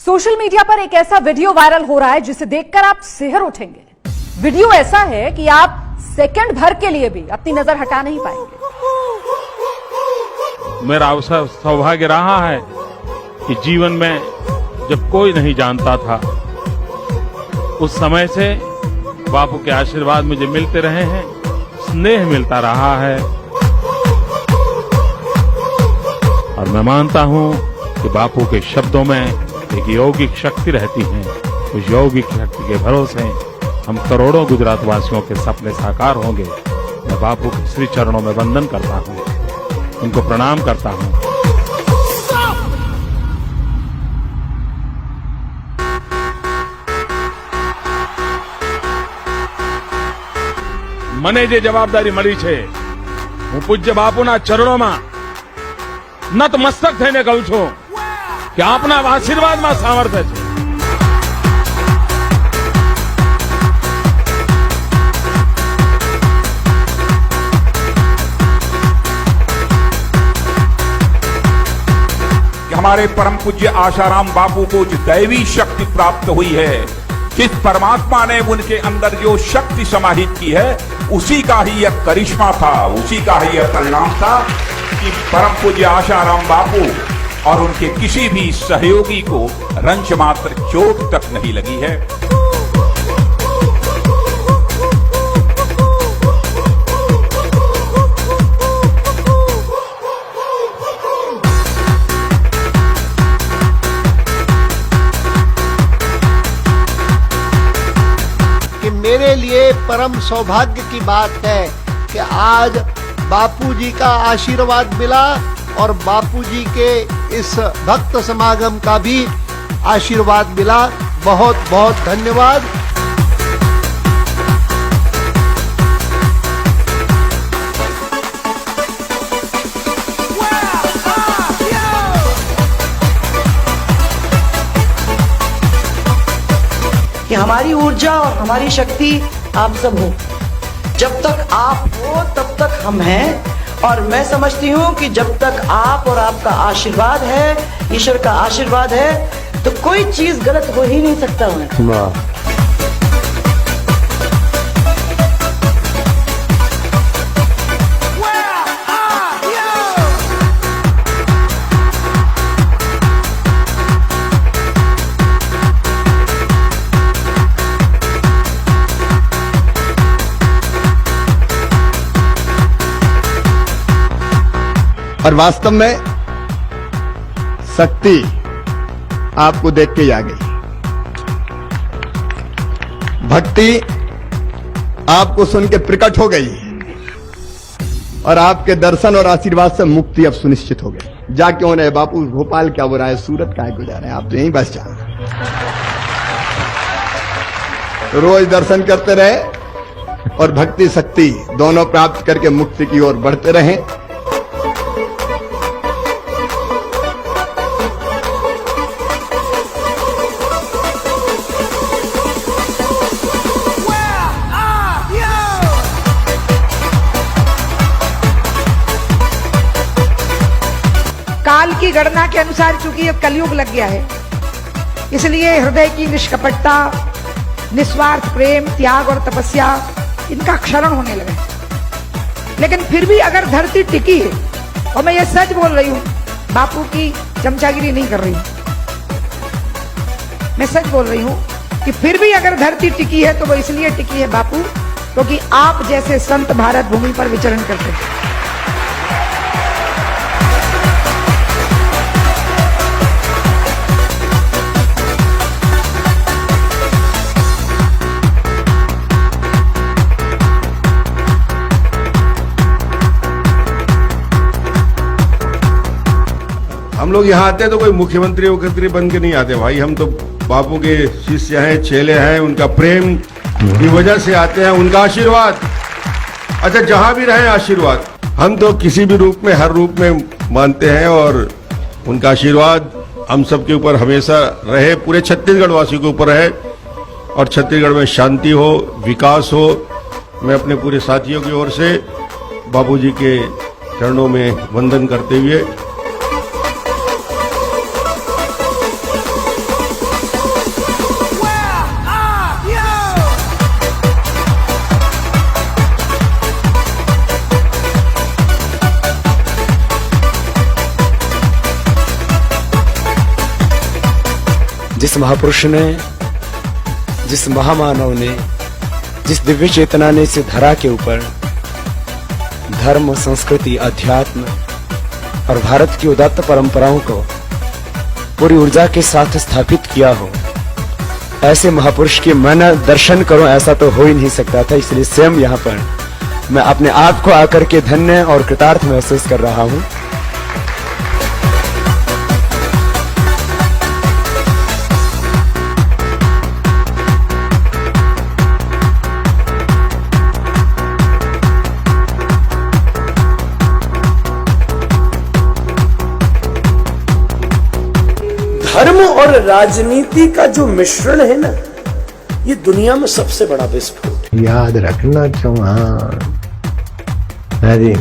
Social media पर एक ऐसा वीडियो वायरल हो रहा है जिसे देखकर आप सिहर उठेंगे। वीडियो ऐसा है कि आप सेकंड भर के लिए भी अपनी नजर हटा नहीं पाएंगे। मेरा अवसर सौभाग्य रहा है कि जीवन में जब कोई नहीं जानता था, उस समय से बापू के आशीर्वाद मुझे मिलते रहे हैं, स्नेह मिलता रहा है। और मैं मानता हूं कि बापू के शब्दों में एक यौगिक शक्ति रहती है। उस यौगिक शक्ति के भरोसे हम करोड़ों गुजरात वासियों के सपने साकार होंगे। मैं बापू के श्री चरणों में वंदन करता हूं, उनको प्रणाम करता हूं। મને જે જવાબદારી મળી છે, હું પૂજ્ય બાપુના ચરણોમાં નતમસ્તક થઈને કહું છું કે આપના આશીર્વાદમાં સામર્થ્ય છે। हमारे परम पूज्य आशाराम बापू को जो दैवी शक्ति प्राप्त हुई है, जिस परमात्मा ने उनके अंदर जो शक्ति समाहित की है, उसी का ही यह करिश्मा था, उसी का ही यह परिणाम था कि परम पूज्य आशाराम बापू और उनके किसी भी सहयोगी को रंच मात्र चोट तक नहीं लगी है। मेरे लिए परम सौभाग्य की बात है कि आज बापूजी का आशीर्वाद मिला और बापूजी के इस भक्त समागम का भी आशीर्वाद मिला। बहुत बहुत धन्यवाद। कि हमारी ऊर्जा और हमारी शक्ति आप सब हो। जब तक आप हो तब तक हम हैं, और मैं समझती हूँ कि जब तक आप और आपका आशीर्वाद है, ईश्वर का आशीर्वाद है, तो कोई चीज गलत हो ही नहीं सकता है। और वास्तव में शक्ति आपको देख के ही आ गई। भक्ति आपको सुन के प्रकट हो गई और आपके दर्शन और आशीर्वाद से मुक्ति अब सुनिश्चित हो गई। जा क्यों रहे बापू, भोपाल क्या हो रहा है, सूरत क्या गुजारे, आप तो यहीं बस जा। रोज दर्शन करते रहे और भक्ति शक्ति दोनों प्राप्त करके मुक्ति की ओर बढ़ते रहें। काल की गणना के अनुसार चूंकि ये कलयुग लग गया है, इसलिए हृदय की निष्कपटता, निस्वार्थ प्रेम, त्याग और तपस्या, इनका क्षरण होने लगा। लेकिन फिर भी अगर धरती टिकी है, और मैं ये सच बोल रही हूं, बापू की चमचागिरी नहीं कर रही हूं, मैं सच बोल रही हूं कि फिर भी अगर धरती टिकी है तो वो इसलिए टिकी है बापू, क्योंकि आप जैसे संत भारत भूमि पर विचरण करते हैं। हम लोग यहाँ आते हैं तो कोई मुख्यमंत्री वक्तरी बन के नहीं आते भाई, हम तो बापू के शिष्य हैं, चेले हैं, उनका प्रेम की वजह से आते हैं, उनका आशीर्वाद। अच्छा, जहां भी रहे आशीर्वाद, हम तो किसी भी रूप में, हर रूप में मानते हैं और उनका आशीर्वाद हम सबके ऊपर हमेशा रहे, पूरे छत्तीसगढ़ वासियों के ऊपर रहे और छत्तीसगढ़ में शांति हो, विकास हो। मैं अपने पूरे साथियों की ओर से बापूजी के चरणों में वंदन करते हुए जिस महापुरुष ने, जिस महामानव ने, जिस दिव्य चेतना ने इस धरा के ऊपर धर्म, संस्कृति, अध्यात्म और भारत की उदात्त परंपराओं को पूरी ऊर्जा के साथ स्थापित किया हो, ऐसे महापुरुष के मैं दर्शन करूं ऐसा तो हो ही नहीं सकता था। इसलिए स्वयं यहाँ पर मैं अपने आप को आकर के धन्य और कृतार्थ महसूस कर रहा हूं। धर्म और राजनीति का जो मिश्रण है ना, ये दुनिया में सबसे बड़ा विस्फोट है। याद रखना चौहान, अरे